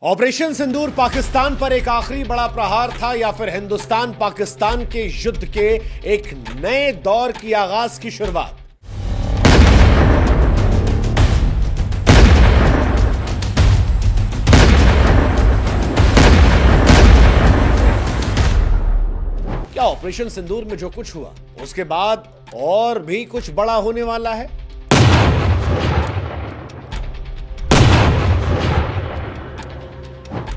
Operation सिंदूर पाकिस्तान पर एक आखिरी बड़ा प्रहार था या फिर हिंदुस्तान पाकिस्तान के युद्ध के एक नए दौर की आगाज की शुरुआत। क्या ऑपरेशन सिंदूर में जो कुछ हुआ उसके बाद और भी कुछ बड़ा होने वाला है?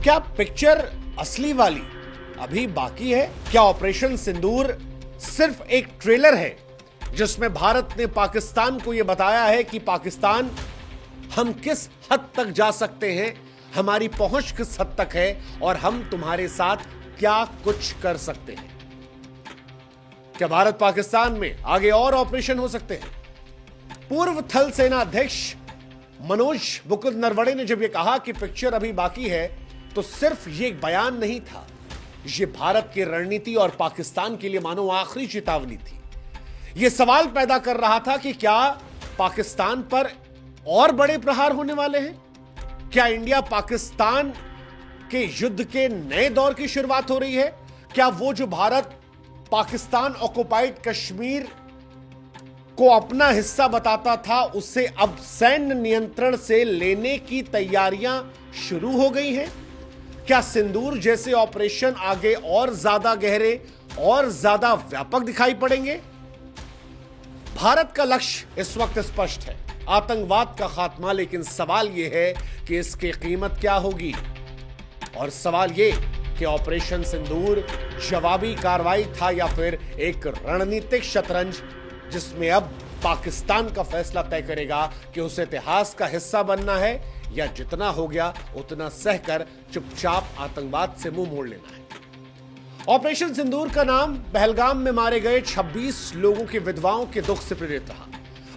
क्या पिक्चर असली वाली अभी बाकी है? क्या ऑपरेशन सिंदूर सिर्फ एक ट्रेलर है जिसमें भारत ने पाकिस्तान को यह बताया है कि पाकिस्तान, हम किस हद तक जा सकते हैं, हमारी पहुंच किस हद तक है और हम तुम्हारे साथ क्या कुछ कर सकते हैं? क्या भारत पाकिस्तान में आगे और ऑपरेशन हो सकते हैं? पूर्व थल सेना अध्यक्ष मनोज मुकुंद नरवणे ने जब यह कहा कि पिक्चर अभी बाकी है, तो सिर्फ ये एक बयान नहीं था, ये भारत की रणनीति और पाकिस्तान के लिए मानो आखिरी चेतावनी थी। यह सवाल पैदा कर रहा था कि क्या पाकिस्तान पर और बड़े प्रहार होने वाले हैं? क्या इंडिया पाकिस्तान के युद्ध के नए दौर की शुरुआत हो रही है? क्या वो जो भारत पाकिस्तान ऑक्युपाइड कश्मीर को अपना हिस्सा बताता था, उससे अब सैन्य नियंत्रण से लेने की तैयारियां शुरू हो गई हैं? क्या सिंदूर जैसे ऑपरेशन आगे और ज्यादा गहरे और ज्यादा व्यापक दिखाई पड़ेंगे? भारत का लक्ष्य इस वक्त स्पष्ट है, आतंकवाद का खात्मा। लेकिन सवाल यह है कि इसकी कीमत क्या होगी? और सवाल यह कि ऑपरेशन सिंदूर जवाबी कार्रवाई था या फिर एक रणनीतिक शतरंज जिसमें अब पाकिस्तान का फैसला तय करेगा कि उसे इतिहास का हिस्सा बनना है या जितना हो गया उतना सहकर चुपचाप आतंकवाद से मुंह मोड़ लेना है। ऑपरेशन सिंदूर का नाम पहलगाम में मारे गए 26 लोगों की विधवाओं के दुख से प्रेरित रहा।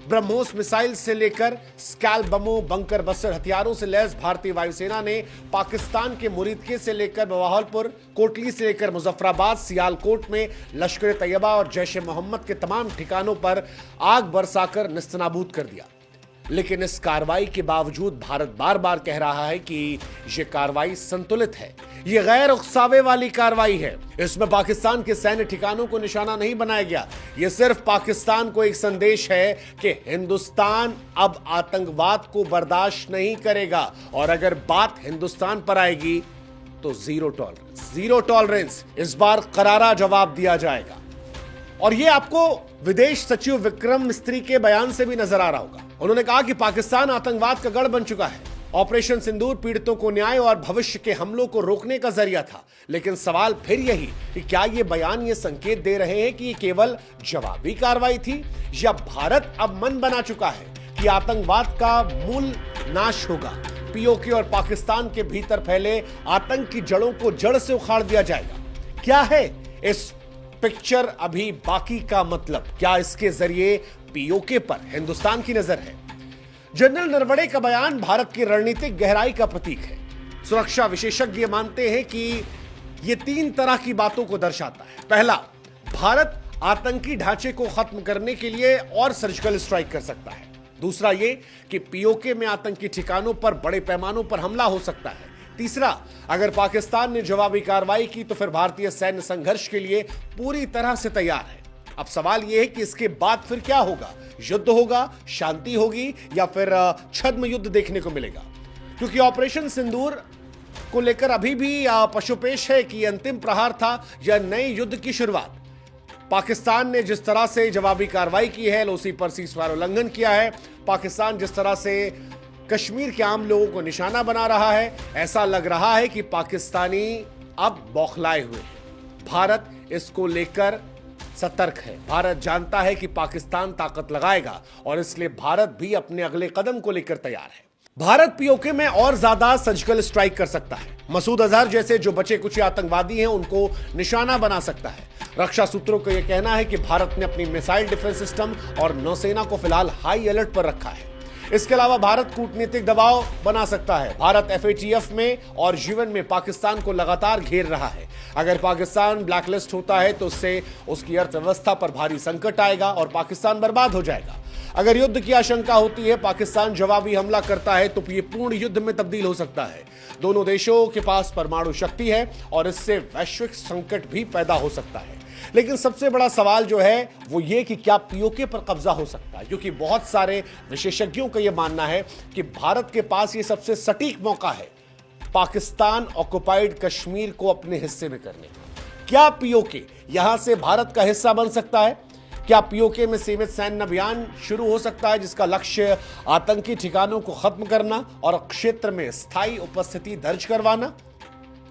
ब्रह्मोस मिसाइल से लेकर स्कैल बमों, बंकर बस्टर हथियारों से लैस भारतीय वायुसेना ने पाकिस्तान के मुरीदके से लेकर बवाहलपुर, कोटली से लेकर मुजफ्फराबाद, सियालकोट में लश्कर तैयबा और जैश ए मोहम्मद के तमाम ठिकानों पर आग बरसाकर निस्तनाबूद कर दिया। लेकिन इस कार्रवाई के बावजूद भारत बार बार कह रहा है कि यह कार्रवाई संतुलित है, यह गैर उकसावे वाली कार्रवाई है। इसमें पाकिस्तान के सैन्य ठिकानों को निशाना नहीं बनाया गया। यह सिर्फ पाकिस्तान को एक संदेश है कि हिंदुस्तान अब आतंकवाद को बर्दाश्त नहीं करेगा और अगर बात हिंदुस्तान पर आएगी तो जीरो टॉलरेंस इस बार करारा जवाब दिया जाएगा। और यह आपको विदेश सचिव विक्रम मिस्त्री के बयान से भी नजर आ रहा होगा। उन्होंने कहा कि पाकिस्तान आतंकवाद का गढ़ बन चुका है। ऑपरेशन सिंदूर पीड़ितों को न्याय और भविष्य के हमलों को रोकने का जरिया था। लेकिन सवाल फिर यही कि क्या यह बयान यह संकेत दे रहे हैं कि यह केवल जवाबी कार्रवाई थी या भारत अब मन बना चुका है कि आतंकवाद का मूल नाश होगा, पीओके और पाकिस्तान के भीतर फैले आतंक की जड़ों को जड़ से उखाड़ दिया जाएगा? क्या है इस पिक्चर अभी बाकी का मतलब? क्या इसके जरिए पीओके पर हिंदुस्तान की नजर है? जनरल नरवणे का बयान भारत की रणनीतिक गहराई का प्रतीक है। सुरक्षा विशेषज्ञ मानते हैं कि यह 3 तरह की बातों को दर्शाता है। पहला, भारत आतंकी ढांचे को खत्म करने के लिए और सर्जिकल स्ट्राइक कर सकता है। दूसरा यह कि पीओके में आतंकी ठिकानों पर बड़े पैमानों पर हमला हो सकता है। तीसरा, अगर पाकिस्तान ने जवाबी कार्रवाई की तो फिर भारतीय सैन्य संघर्ष के लिए पूरी तरह से तैयार है। अब सवाल यह है कि इसके बाद फिर क्या होगा? युद्ध होगा, शांति होगी या फिर छद्म युद्ध देखने को मिलेगा? क्योंकि ऑपरेशन सिंदूर को लेकर अभी भी पशुपेश है कि अंतिम प्रहार था या नए युद्ध की शुरुआत। पाकिस्तान ने जिस तरह से जवाबी कार्रवाई की है, उसी पर सीज़फायर उल्लंघन किया है, पाकिस्तान जिस तरह से कश्मीर के आम लोगों को निशाना बना रहा है, ऐसा लग रहा है कि पाकिस्तानी अब बौखलाए हुए हैं। भारत इसको लेकर सतर्क है। भारत जानता है कि पाकिस्तान ताकत लगाएगा और इसलिए भारत भी अपने अगले कदम को लेकर तैयार है। भारत पीओके में और ज्यादा सर्जिकल स्ट्राइक कर सकता है। मसूद अजहर जैसे जो बचे कुछ आतंकवादी हैं उनको निशाना बना सकता है। रक्षा सूत्रों का यह कहना है कि भारत ने अपनी मिसाइल डिफेंस सिस्टम और नौसेना को फिलहाल हाई अलर्ट पर रखा है। इसके अलावा भारत कूटनीतिक दबाव बना सकता है। भारत एफएटीएफ में और जीवन में पाकिस्तान को लगातार घेर रहा है। अगर पाकिस्तान ब्लैकलिस्ट होता है तो उससे उसकी अर्थव्यवस्था पर भारी संकट आएगा और पाकिस्तान बर्बाद हो जाएगा। अगर युद्ध की आशंका होती है, पाकिस्तान जवाबी हमला करता है तो यह पूर्ण युद्ध में तब्दील हो सकता है। दोनों देशों के पास परमाणु शक्ति है और इससे वैश्विक संकट भी पैदा हो सकता है। लेकिन सबसे बड़ा सवाल जो है वो ये कि क्या पीओके पर कब्जा हो सकता है, क्योंकि बहुत सारे विशेषज्ञों का यह मानना है कि भारत के पास यह सबसे सटीक मौका है पाकिस्तान ऑक्युपाइड कश्मीर को अपने हिस्से में करने का। क्या पीओके यहां से भारत का हिस्सा बन सकता है? क्या पीओके में सीमित सैन्य अभियान शुरू हो सकता है जिसका लक्ष्य आतंकी ठिकानों को खत्म करना और क्षेत्र में स्थायी उपस्थिति दर्ज करवाना?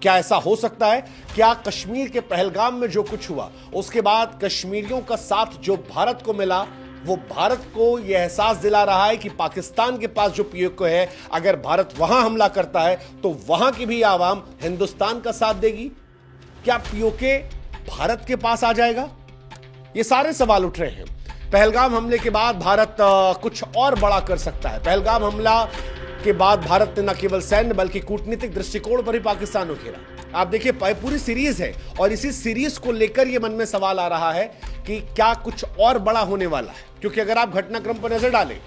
क्या ऐसा हो सकता है? क्या कश्मीर के पहलगाम में जो कुछ हुआ उसके बाद कश्मीरियों का साथ जो भारत को मिला वो भारत को यह एहसास दिला रहा है कि पाकिस्तान के पास जो पीओके है, अगर भारत वहां हमला करता है तो वहां की भी आवाम हिंदुस्तान का साथ देगी? क्या पीओके भारत के पास आ जाएगा? ये सारे सवाल उठ रहे हैं। पहलगाम हमले के बाद भारत कुछ और बड़ा कर सकता है। पहलगाम हमला के बाद भारत ने न केवल सैन्य बल्कि कूटनीतिक दृष्टिकोण पर ही पाकिस्तान को घेरा। आप देखिए पूरी सीरीज है और इसी सीरीज को लेकर यह मन में सवाल आ रहा है कि क्या कुछ और बड़ा होने वाला है, क्योंकि अगर आप घटनाक्रम पर नजर डालें,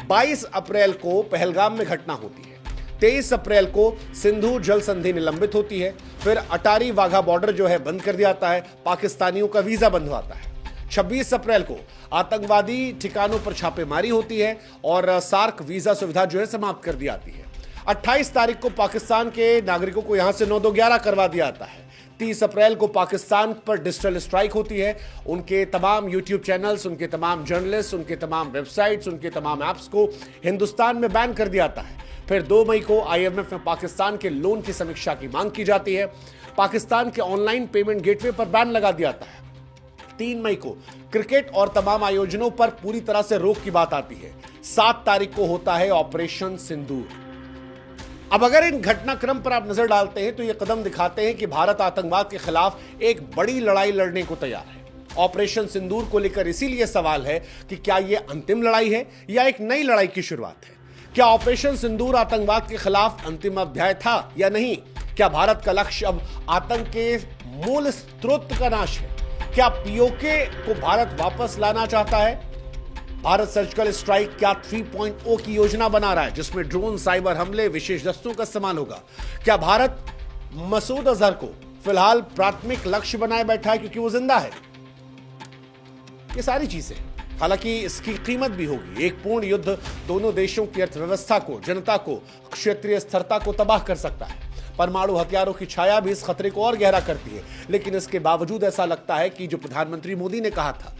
22 अप्रैल को पहलगाम में घटना होती है, 23 अप्रैल को सिंधु जल संधि निलंबित होती है, फिर अटारी वाघा बॉर्डर जो है बंद कर दिया जाता है, पाकिस्तानियों का वीजा बंद होता है। 26 अप्रैल को आतंकवादी ठिकानों पर छापेमारी होती है और सार्क वीजा सुविधा जो है समाप्त कर दी जाती है। 28 तारीख को पाकिस्तान के नागरिकों को यहां से 9-2-11 करवा दिया जाता है। 30 अप्रैल को पाकिस्तान पर डिजिटल स्ट्राइक होती है। उनके तमाम यूट्यूब चैनल्स, उनके तमाम जर्नलिस्ट, उनके तमाम वेबसाइट्स, उनके तमाम ऐप्स को हिंदुस्तान में बैन कर दिया जाता है। फिर 2 मई को IMF में पाकिस्तान के लोन की समीक्षा की मांग की जाती है। पाकिस्तान के ऑनलाइन पेमेंट गेटवे पर बैन लगा दिया जाता है। 3 मई को क्रिकेट और तमाम आयोजनों पर पूरी तरह से रोक की बात आती है। 7 तारीख को होता है ऑपरेशन सिंदूर। अब अगर इन घटनाक्रम पर आप नजर डालते हैं तो ये कदम दिखाते हैं कि भारत आतंकवाद के खिलाफ एक बड़ी लड़ाई लड़ने को तैयार है। ऑपरेशन सिंदूर को लेकर इसीलिए सवाल है कि क्या यह अंतिम लड़ाई है या एक नई लड़ाई की शुरुआत है? क्या ऑपरेशन सिंदूर आतंकवाद के खिलाफ अंतिम अध्याय था या नहीं? क्या भारत का लक्ष्य अब आतंक के मूल स्रोत का नाश है? क्या पीओके को भारत वापस लाना चाहता है? भारत सर्जिकल स्ट्राइक क्या 3.0 की योजना बना रहा है जिसमें ड्रोन, साइबर हमले, विशेष दस्तों का इस्तेमाल होगा? क्या भारत मसूद अजहर को फिलहाल प्राथमिक लक्ष्य बनाए बैठा है क्योंकि वो जिंदा है? ये सारी चीजें, हालांकि इसकी कीमत भी होगी। एक पूर्ण युद्ध दोनों देशों की अर्थव्यवस्था को, जनता को, क्षेत्रीय स्थिरता को तबाह कर सकता है। परमाणु हथियारों की छाया भी इस खतरे को और गहरा करती है। लेकिन इसके बावजूद ऐसा लगता है कि जो प्रधानमंत्री मोदी ने कहा था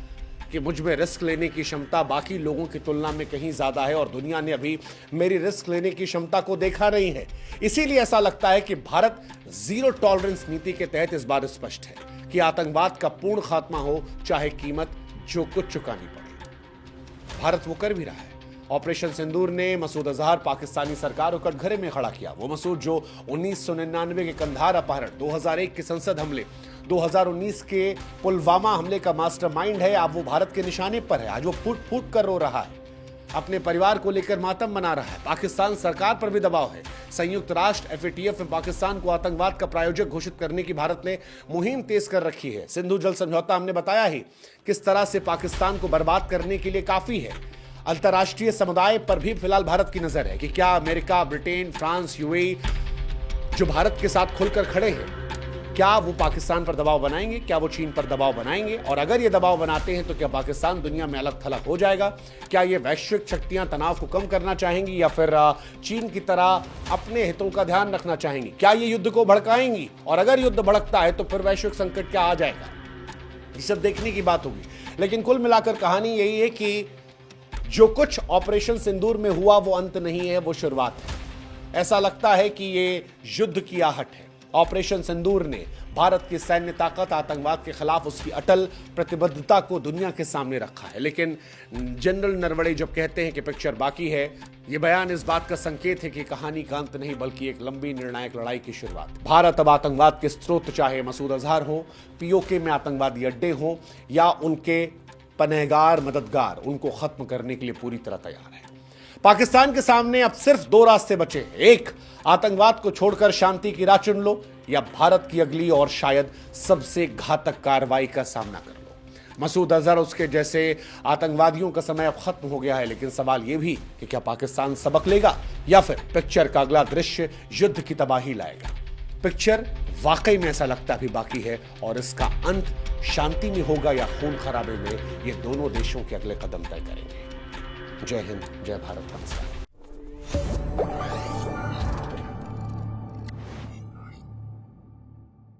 कि मुझ में रिस्क लेने की क्षमता बाकी लोगों की तुलना में कहीं ज्यादा है और दुनिया ने अभी मेरी रिस्क लेने की क्षमता को देखा नहीं है, इसीलिए ऐसा लगता है कि भारत जीरो टॉलरेंस नीति के तहत इस बार स्पष्ट है कि आतंकवाद का पूर्ण खात्मा हो, चाहे कीमत जो कुछ चुकानी पड़े। भारत वो कर भी रहा है। ऑपरेशन सिंदूर ने मसूद अजहर पाकिस्तानी सरकार को कटघरे में खड़ा किया। वो मसूद जो 1999 के कंधार अपहरण, 2001 के संसद हमले, 2019 के पुलवामा हमले का मास्टरमाइंड है, अब वो भारत के निशाने पर है। आज वो फूट फूट कर रो रहा है, अपने परिवार को लेकर मातम मना रहा है। पाकिस्तान सरकार पर भी दबाव है। संयुक्त राष्ट्र FATF में पाकिस्तान को आतंकवाद का प्रायोजक घोषित करने की भारत ने मुहिम तेज कर रखी है। सिंधु जल समझौता हमने बताया ही किस तरह से पाकिस्तान को बर्बाद करने के लिए काफी है। अंतर्राष्ट्रीय समुदाय पर भी फिलहाल भारत की नजर है कि क्या अमेरिका, ब्रिटेन, फ्रांस, UAE जो भारत के साथ खुलकर खड़े हैं, क्या वो पाकिस्तान पर दबाव बनाएंगे? क्या वो चीन पर दबाव बनाएंगे? और अगर ये दबाव बनाते हैं तो क्या पाकिस्तान दुनिया में अलग थलग हो जाएगा? क्या ये वैश्विक शक्तियां तनाव को कम करना चाहेंगी या फिर चीन की तरह अपने हितों का ध्यान रखना चाहेंगी? क्या ये युद्ध को भड़काएंगी? और अगर युद्ध भड़कता है तो फिर वैश्विक संकट क्या आ जाएगा? ये सब देखने की बात होगी। लेकिन कुल मिलाकर कहानी यही है कि जो कुछ ऑपरेशन सिंदूर में हुआ वो अंत नहीं है, वो शुरुआत है। ऐसा लगता है कि ये युद्ध की आहट है। ऑपरेशन सिंदूर ने भारत की सैन्य ताकत, आतंकवाद के खिलाफ उसकी अटल प्रतिबद्धता को दुनिया के सामने रखा है। लेकिन जनरल नरवणे जब कहते हैं कि पिक्चर बाकी है, ये बयान इस बात का संकेत है कि कहानी का अंत नहीं बल्कि एक लंबी निर्णायक लड़ाई की शुरुआत। भारत अब आतंकवाद के स्रोत, चाहे मसूद अजहर हो, पीओके में आतंकवादी अड्डे हो या उनके पनहगार मददगार, उनको खत्म करने के लिए पूरी तरह तैयार है। पाकिस्तान के सामने अब सिर्फ 2 रास्ते बचे हैं। एक, आतंकवाद को छोड़कर शांति की राह चुन लो, या भारत की अगली और शायद सबसे घातक कार्रवाई का सामना कर लो। मसूद अजहर उसके जैसे आतंकवादियों का समय अब खत्म हो गया है, लेकिन सवाल यह भी कि क्या पाकिस्तान सबक लेगा या फिर पिक्चर का अगला दृश्य युद्ध की तबाही लाएगा। पिक्चर वाकई में ऐसा लगता भी बाकी है और इसका अंत शांति में होगा या खून खराबे में, ये दोनों देशों के अगले कदम तय करेंगे। जय हिंद, जय भारत, नमस्कार।